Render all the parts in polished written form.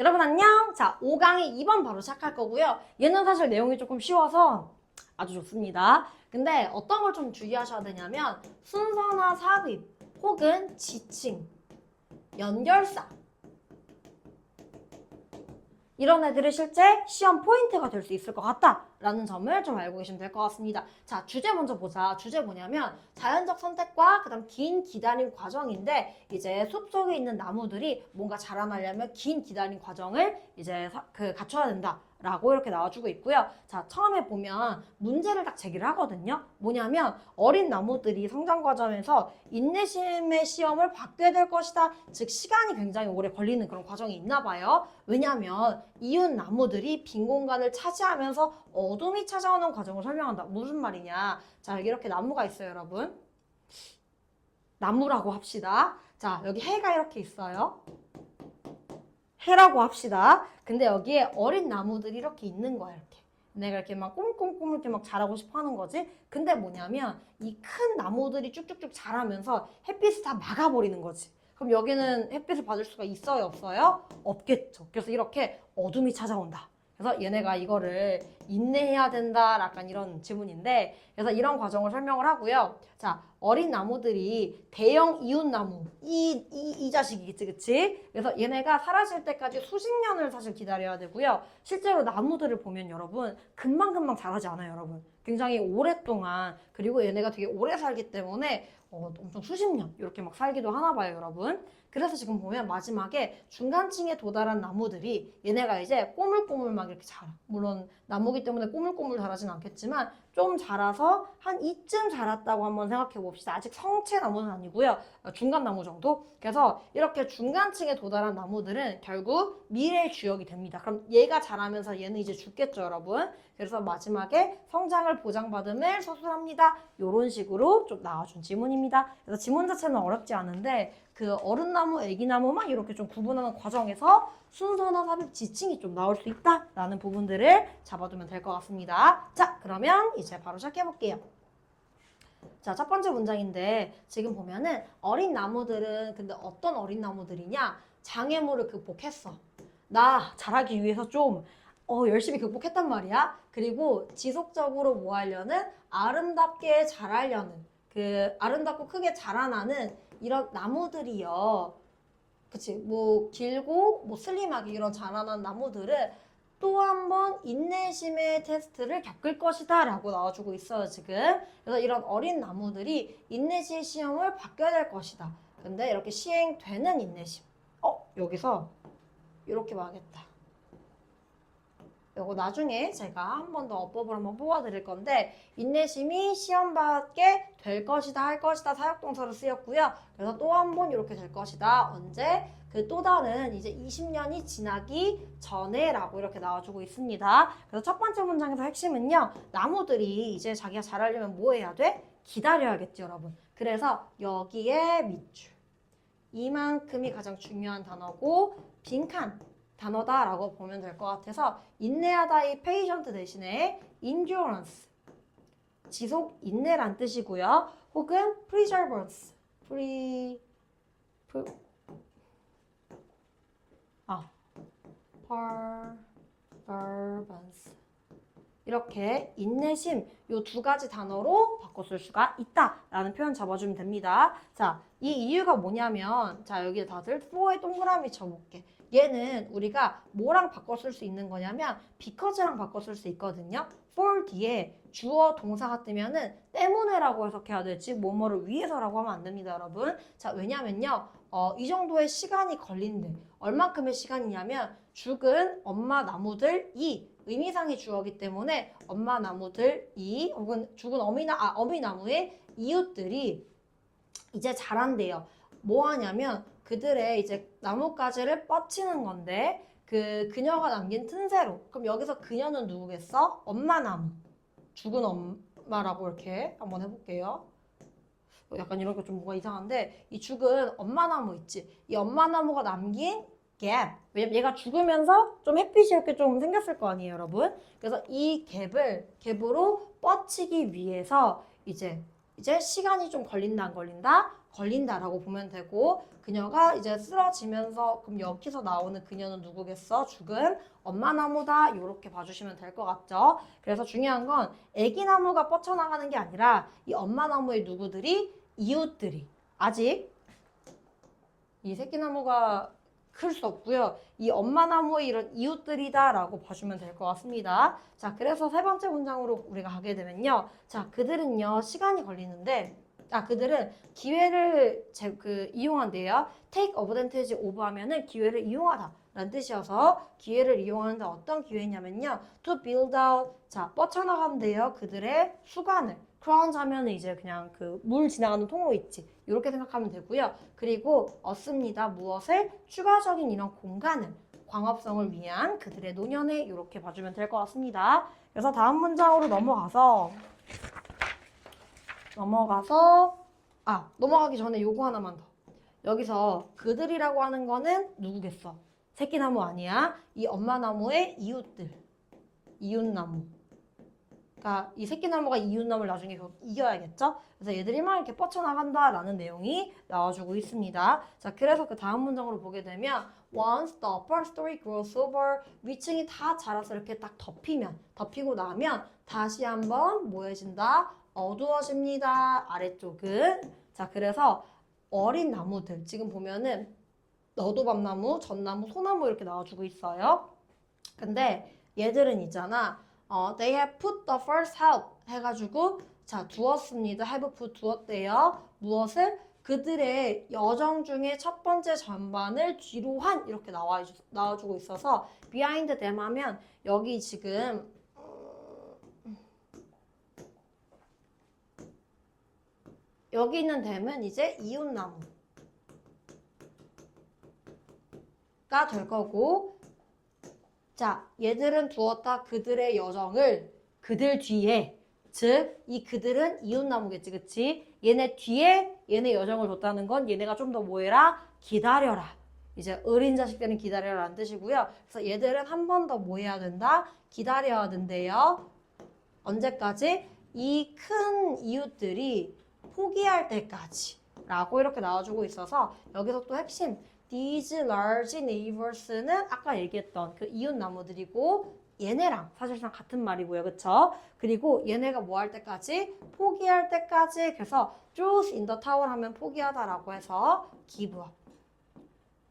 여러분 안녕! 자, 5강의 2번 바로 시작할 거고요. 얘는 사실 내용이 조금 쉬워서 아주 좋습니다. 근데 어떤 걸 좀 주의하셔야 되냐면 순서나 삽입 혹은 지칭, 연결사 이런 애들이 실제 시험 포인트가 될 수 있을 것 같다라는 점을 좀 알고 계시면 될 것 같습니다. 자, 주제 먼저 보자. 주제 뭐냐면 자연적 선택과 그다음 긴 기다림 과정인데 이제 숲 속에 있는 나무들이 뭔가 자라나려면 긴 기다림 과정을 이제 갖춰야 된다. 라고 이렇게 나와주고 있고요. 자, 처음에 보면 문제를 딱 제기를 하거든요. 뭐냐면 어린 나무들이 성장 과정에서 인내심의 시험을 받게 될 것이다. 즉 시간이 굉장히 오래 걸리는 그런 과정이 있나 봐요. 왜냐하면 이웃 나무들이 빈 공간을 차지하면서 어둠이 찾아오는 과정을 설명한다. 무슨 말이냐. 자, 여기 이렇게 나무가 있어요, 여러분. 나무라고 합시다. 자, 여기 해가 이렇게 있어요. 해라고 합시다. 근데 여기에 어린 나무들이 이렇게 있는 거야, 이렇게. 내가 이렇게 막 꼬물꼬물 이렇게 막 자라고 싶어 하는 거지. 근데 뭐냐면 이 큰 나무들이 쭉쭉쭉 자라면서 햇빛을 다 막아버리는 거지. 그럼 여기는 햇빛을 받을 수가 있어요, 없어요? 없겠죠. 그래서 이렇게 어둠이 찾아온다. 그래서 얘네가 이거를 인내해야 된다. 약간 이런 지문인데, 그래서 이런 과정을 설명을 하고요. 자, 어린 나무들이 대형 이웃나무, 이 자식이겠지, 그치? 그래서 얘네가 사라질 때까지 수십 년을 사실 기다려야 되고요. 실제로 나무들을 보면 여러분, 금방금방 자라지 않아요, 여러분. 굉장히 오랫동안, 그리고 얘네가 되게 오래 살기 때문에 엄청 수십 년 이렇게 막 살기도 하나 봐요, 여러분. 그래서 지금 보면 마지막에 중간층에 도달한 나무들이 얘네가 이제 꼬물꼬물 막 이렇게 자라. 물론 나무기 때문에 꼬물꼬물 자라진 않겠지만 좀 자라서 한 이쯤 자랐다고 한번 생각해 봅시다. 아직 성체 나무는 아니고요. 중간 나무 정도. 그래서 이렇게 중간층에 도달한 나무들은 결국 미래의 주역이 됩니다. 그럼 얘가 자라면서 얘는 이제 죽겠죠, 여러분. 그래서 마지막에 성장을 보장받음을 서술합니다. 이런 식으로 좀 나와준 지문입니다. 그래서 지문 자체는 어렵지 않은데 그 어른나무, 애기나무 막 이렇게 좀 구분하는 과정에서 순서나 삽입 지칭이 좀 나올 수 있다라는 부분들을 잡아두면 될 것 같습니다. 자, 그러면 이제 바로 시작해 볼게요. 자, 첫 번째 문장인데 지금 보면은 어린 나무들은 근데 어떤 어린 나무들이냐? 장애물을 극복했어. 나 자라기 위해서 좀 열심히 극복했단 말이야. 그리고 지속적으로 뭐 하려는 아름답게 자라려는 그 아름답고 크게 자라나는 이런 나무들이요. 그치? 뭐 길고 뭐 슬림하게 이런 자라난 나무들은 또 한 번 인내심의 테스트를 겪을 것이다 라고 나와주고 있어요, 지금. 그래서 이런 어린 나무들이 인내심 시험을 받게 될 것이다. 근데 이렇게 시행되는 인내심. 여기서 이렇게 봐야겠다. 요거 나중에 제가 한 번 더 어법을 한번 뽑아드릴 건데 인내심이 시험 받게 될 것이다, 할 것이다 사역동사로 쓰였고요. 그래서 또 한 번 이렇게 될 것이다. 언제? 그 또 다른 이제 20년이 지나기 전에 라고 이렇게 나와주고 있습니다. 그래서 첫 번째 문장에서 핵심은요. 나무들이 이제 자기가 자라려면 뭐 해야 돼? 기다려야겠죠, 여러분. 그래서 여기에 밑줄. 이만큼이 가장 중요한 단어고 빈칸. 단어다라고 보면 될 것 같아서 인내하다의 patient 대신에 endurance 지속 인내란 뜻이고요. 혹은 preservance perseverance 이렇게 인내심 요 두 가지 단어로 바꿔 쓸 수가 있다라는 표현 잡아주면 됩니다. 자, 이 이유가 뭐냐면 자 여기 다들 for에 동그라미 쳐볼게. 얘는 우리가 뭐랑 바꿔 쓸 수 있는 거냐면 because랑 바꿔 쓸 수 있거든요. for 뒤에 주어 동사가 뜨면은 때문에라고 해석해야 될지 뭐뭐를 위해서라고 하면 안 됩니다, 여러분. 자, 왜냐면요. 이 정도의 시간이 걸린대. 얼만큼의 시간이냐면 죽은 엄마 나무들이 의미상의 주어기 때문에 엄마 나무들이 혹은 죽은 어미나무의 이웃들이 이제 자란대요. 뭐 하냐면 그들의 이제 나뭇가지를 뻗치는 건데 그녀가 남긴 틈새로. 그럼 여기서 그녀는 누구겠어? 엄마나무. 죽은 엄마라고 이렇게 한번 해볼게요. 약간 이런 거 좀 뭔가 이상한데 이 죽은 엄마나무 있지? 이 엄마나무가 남긴 갭. 왜냐면 얘가 죽으면서 좀 햇빛이 이렇게 좀 생겼을 거 아니에요, 여러분? 그래서 이 갭으로 뻗치기 위해서 이제 이제 시간이 좀 걸린다 안 걸린다? 걸린다라고 보면 되고 그녀가 이제 쓰러지면서 그럼 여기서 나오는 그녀는 누구겠어? 죽은 엄마 나무다. 이렇게 봐주시면 될 것 같죠? 그래서 중요한 건 애기 나무가 뻗쳐나가는 게 아니라 이 엄마 나무의 누구들이? 이웃들이 아직 이 새끼 나무가 클 수 없고요. 이 엄마 나무의 이런 이웃들이다라고 봐주면 될 것 같습니다. 자, 그래서 세 번째 문장으로 우리가 가게 되면요. 자, 그들은요 시간이 걸리는데, 그들은 기회를 이용한대요. take advantage of 하면은 기회를 이용하다 라는 뜻이어서 기회를 이용하는데 어떤 기회냐면요. to build out, 자, 뻗쳐나간대요. 그들의 수간을. 크라운즈 하면은 이제 그냥 그 물 지나가는 통로 있지. 이렇게 생각하면 되고요. 그리고 얻습니다. 무엇을? 추가적인 이런 공간을, 광합성을 위한 그들의 노년에 이렇게 봐주면 될 것 같습니다. 그래서 다음 문장으로 넘어가기 전에 요거 하나만 더. 여기서 그들이라고 하는 거는 누구겠어? 새끼나무 아니야. 이 엄마나무의 이웃들. 이웃나무. 그러니까 이 새끼나무가 이웃나무를 나중에 이겨야겠죠? 그래서 얘들이 막 이렇게 뻗쳐나간다라는 내용이 나와주고 있습니다. 자, 그래서 그 다음 문장으로 보게 되면 Once the upper story grows over, 위층이 다 자라서 이렇게 딱 덮이고 나면 다시 한번 뭐해진다? 어두워집니다. 아래쪽은. 자, 그래서 어린 나무들 지금 보면은 너도밤나무, 전나무, 소나무 이렇게 나와주고 있어요. 근데 얘들은 있잖아. They have put the first help 해가지고 자 두었습니다. have put 두었대요. 무엇을? 그들의 여정 중에 첫 번째 전반을 뒤로 한 이렇게 나와주고 있어서 behind them 하면 여기 지금 여기 있는 them은 이제 이웃나무가 될 거고 자, 얘들은 두었다 그들의 여정을 그들 뒤에 즉 이 그들은 이웃나무겠지 그치? 얘네 뒤에 얘네 여정을 뒀다는 건 얘네가 좀 더 뭐해라? 기다려라. 이제 어린 자식들은 기다려라는 뜻이고요. 그래서 얘들은 한 번 더 뭐 해야 된다? 기다려야 된대요. 언제까지? 이 큰 이웃들이 포기할 때까지 라고 이렇게 나와주고 있어서 여기서 또 핵심 These large neighbors는 아까 얘기했던 그 이웃 나무들이고 얘네랑 사실상 같은 말이고요. 그쵸? 그리고 얘네가 뭐 할 때까지? 포기할 때까지. 그래서 throws in the tower 하면 포기하다라고 해서 give up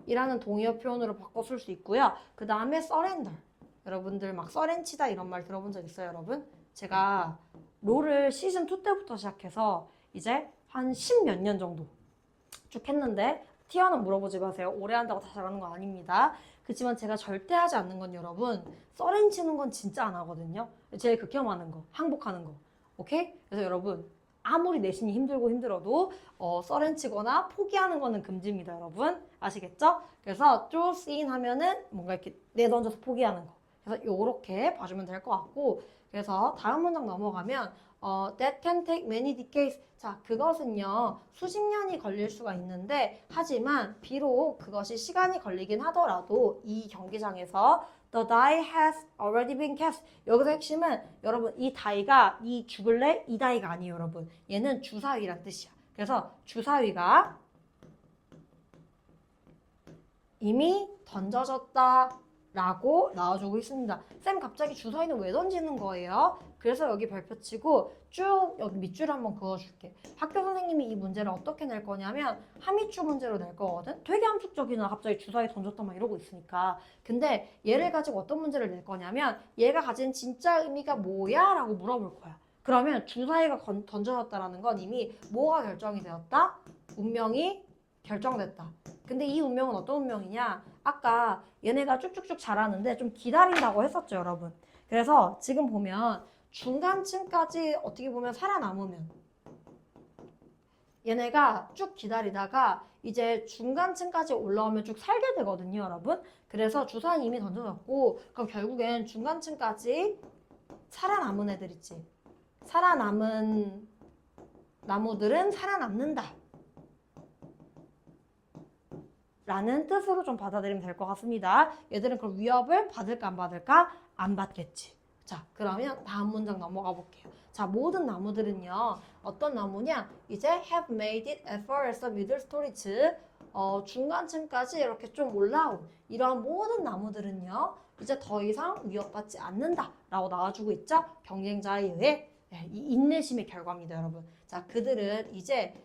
이라는 동의어 표현으로 바꿔 쓸 수 있고요. 그 다음에 surrender. 여러분들 막 서렌치다 이런 말 들어본 적 있어요, 여러분? 제가 롤을 시즌 2 때부터 시작해서 이제 한 10 몇 년 정도 쭉 했는데 티어는 물어보지 마세요. 오래 한다고 다 잘하는 거 아닙니다. 그렇지만 제가 절대 하지 않는 건 여러분 서렌 치는 건 진짜 안 하거든요. 제일 극혐하는 거, 항복하는 거. 오케이? 그래서 여러분 아무리 내신이 힘들어도 서렌 치거나 포기하는 거는 금지입니다, 여러분. 아시겠죠? 그래서 throws in 하면은 뭔가 이렇게 내던져서 포기하는 거. 그래서 요렇게 봐주면 될 것 같고 그래서 다음 문장 넘어가면 that can take many decades. 자, 그것은요 수십 년이 걸릴 수가 있는데 하지만 비록 그것이 시간이 걸리긴 하더라도 이 경기장에서 the die has already been cast. 여기서 핵심은 여러분 이 die가 이 죽을래? 이 die가 아니에요, 여러분. 얘는 주사위란 뜻이야. 그래서 주사위가 이미 던져졌다 라고 나와주고 있습니다. 쌤 갑자기 주사위는 왜 던지는 거예요? 그래서 여기 발표 치고 쭉 여기 밑줄 한번 그어줄게. 학교 선생님이 이 문제를 어떻게 낼 거냐면 함의추 문제로 낼 거거든. 되게 함축적이나 갑자기 주사위 던졌다 막 이러고 있으니까. 근데 얘를 가지고 어떤 문제를 낼 거냐면 얘가 가진 진짜 의미가 뭐야? 라고 물어볼 거야. 그러면 주사위가 던져졌다라는 건 이미 뭐가 결정이 되었다? 운명이 결정됐다. 근데 이 운명은 어떤 운명이냐? 아까 얘네가 쭉쭉쭉 자라는데 좀 기다린다고 했었죠, 여러분. 그래서 지금 보면 중간층까지 어떻게 보면 살아남으면 얘네가 쭉 기다리다가 이제 중간층까지 올라오면 쭉 살게 되거든요, 여러분. 그래서 주사는 이미 던져졌고 그럼 결국엔 중간층까지 살아남은 애들 있지. 살아남은 나무들은 살아남는다. 라는 뜻으로 좀 받아들이면 될 것 같습니다. 얘들은 그럼 위협을 받을까 안 받을까? 안 받겠지. 자, 그러면 다음 문장 넘어가 볼게요. 자, 모든 나무들은요. 어떤 나무냐? 이제 have made it as far as the middle storage. 중간층까지 이렇게 좀 올라온 이러한 모든 나무들은요. 이제 더 이상 위협받지 않는다 라고 나와주고 있죠. 경쟁자에 의해 이 인내심의 결과입니다, 여러분. 자, 그들은 이제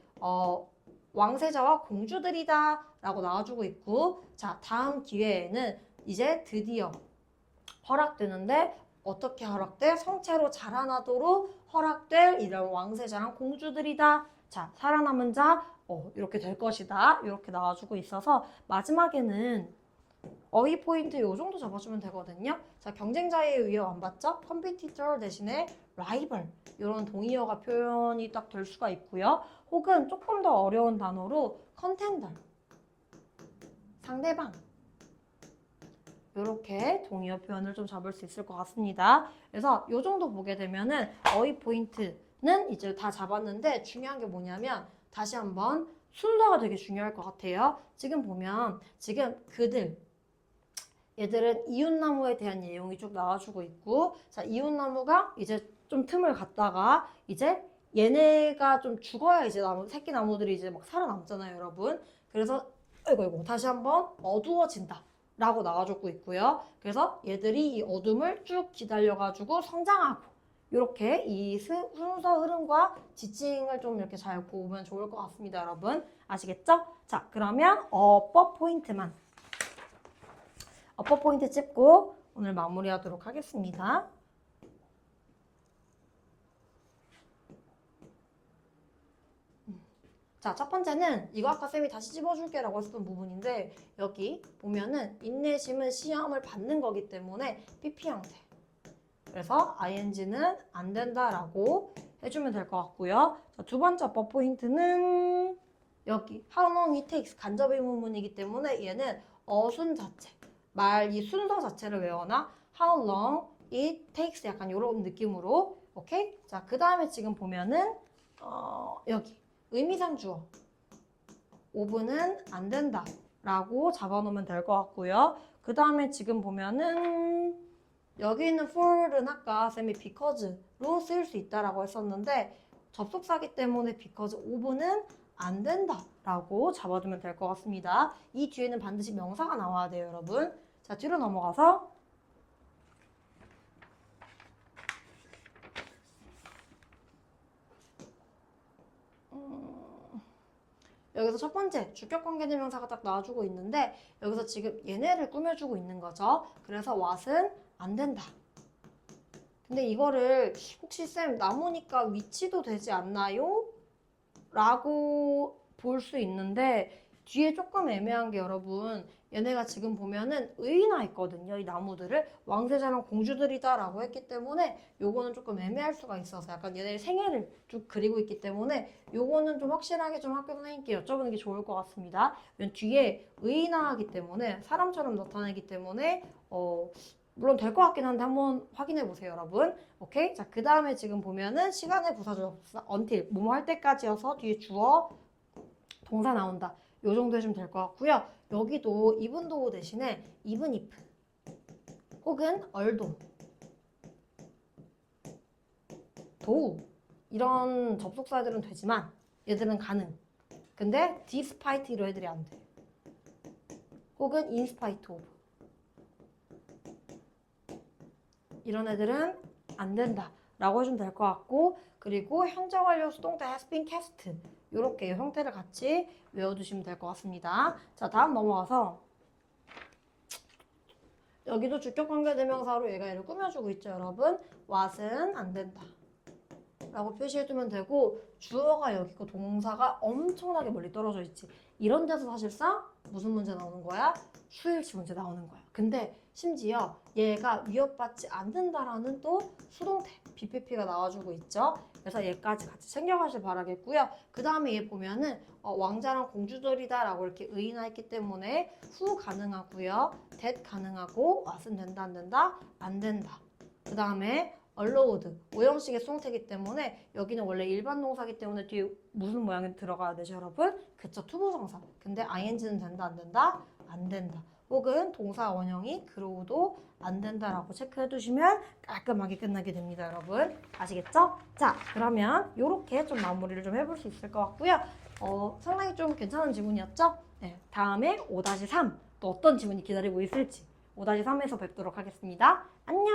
왕세자와 공주들이다 라고 나와주고 있고, 자, 다음 기회에는 이제 드디어 허락되는데 어떻게 허락돼? 성체로 자라나도록 허락될 이런 왕세자랑 공주들이다. 자, 살아남은 자 이렇게 될 것이다. 이렇게 나와주고 있어서 마지막에는 어휘 포인트 요 정도 잡아주면 되거든요. 자, 경쟁자에 의해 안 봤죠? 컴피티터 대신에 라이벌 이런 동의어가 표현이 딱 될 수가 있고요. 혹은 조금 더 어려운 단어로 컨텐더 상대방 이렇게 동의어 표현을 좀 잡을 수 있을 것 같습니다. 그래서 이 정도 보게 되면은 어휘 포인트는 이제 다 잡았는데 중요한 게 뭐냐면 다시 한번 순서가 되게 중요할 것 같아요. 지금 보면 지금 그들 얘들은 이웃나무에 대한 내용이 쭉 나와주고 있고, 자, 이웃나무가 이제 좀 틈을 갖다가 이제 얘네가 좀 죽어야 이제 새끼 나무들이 이제 막 살아남잖아요, 여러분. 그래서 이거 다시 한번 어두워진다 라고 나와주고 있고요. 그래서 얘들이 이 어둠을 쭉 기다려가지고 성장하고 이렇게 이 순서 흐름과 지칭을 좀 이렇게 잘 보면 좋을 것 같습니다, 여러분. 아시겠죠? 자, 그러면 어법 포인트만 어퍼 포인트 찝고 오늘 마무리하도록 하겠습니다. 자, 첫 번째는 이거 아까 쌤이 다시 찝어줄게 라고 했었던 부분인데 여기 보면은 인내심은 시험을 받는 거기 때문에 PP 형태. 그래서 ing는 안 된다라고 해주면 될 것 같고요. 자, 두 번째 어퍼 포인트는 여기 how long it takes 간접 의문문이기 때문에 얘는 어순 자체. 이 순서 자체를 외워놔. How long it takes 약간 이런 느낌으로. 오케이? 자, 그 다음에 지금 보면은 여기 의미상 주어 5분은 안 된다 라고 잡아놓으면 될 것 같고요. 그 다음에 지금 보면은 여기 있는 for는 아까 쌤이 because로 쓸 수 있다라고 했었는데 접속사기 때문에 because 5분은 안 된다 라고 잡아두면 될 것 같습니다. 이 뒤에는 반드시 명사가 나와야 돼요, 여러분. 자, 뒤로 넘어가서 여기서 첫 번째 주격관계대명사가 딱 나와주고 있는데 여기서 지금 얘네를 꾸며주고 있는 거죠. 그래서 what은 안 된다. 근데 이거를 혹시 쌤 나무니까 위치도 되지 않나요? 라고 볼 수 있는데 뒤에 조금 애매한 게 여러분 얘네가 지금 보면은 의인화했거든요. 이 나무들을 왕세자랑 공주들이다 라고 했기 때문에 요거는 조금 애매할 수가 있어서 약간 얘네 생애를 쭉 그리고 있기 때문에 요거는 좀 확실하게 좀 학교 선생님께 여쭤보는 게 좋을 것 같습니다. 왜냐면 뒤에 의인화하기 때문에 사람처럼 나타내기 때문에 물론 될 것 같긴 한데 한번 확인해 보세요, 여러분. 오케이? 자, 그 다음에 지금 보면은 시간의 부사조사 until 뭐뭐 할 때까지여서 뒤에 주어 동사 나온다. 요 정도 해주면 될 것 같고요. 여기도 even though 대신에 even if 혹은 although though 이런 접속사들은 되지만 얘들은 가능. 근데 despite 이런 애들이 안 돼. 혹은 in spite of 이런 애들은 안 된다 라고 해주면 될 것 같고 그리고 현재 완료 수동태 has been cast 이렇게 형태를 같이 외워두시면 될 것 같습니다. 자, 다음 넘어가서 여기도 주격관계대명사로 얘가 얘를 꾸며주고 있죠, 여러분. what은 안 된다 라고 표시해두면 되고 주어가 여기고 동사가 엄청나게 멀리 떨어져 있지. 이런 데서 사실상 무슨 문제 나오는 거야? 수일치 문제 나오는 거야. 근데 심지어 얘가 위협받지 않는다라는 또 수동태 BPP가 나와주고 있죠. 그래서 얘까지 같이 챙겨가실 바라겠고요. 그 다음에 얘 보면은 왕자랑 공주들이다 라고 이렇게 의인화했기 때문에 후 가능하고요. that 가능하고 what은 된다 안 된다? 안 된다. 그 다음에 allowed 오형식의 수동태이기 때문에 여기는 원래 일반 동사기 때문에 뒤에 무슨 모양이 들어가야 되죠, 여러분? 그쵸, 투부정사. 근데 ing는 된다 안 된다? 안 된다. 혹은 동사 원형이 그로우도 안 된다라고 체크해 두시면 깔끔하게 끝나게 됩니다, 여러분. 아시겠죠? 자, 그러면 이렇게 좀 마무리를 좀 해볼 수 있을 것 같고요. 상당히 좀 괜찮은 지문이었죠? 네, 다음에 5-3 또 어떤 지문이 기다리고 있을지 5-3에서 뵙도록 하겠습니다. 안녕!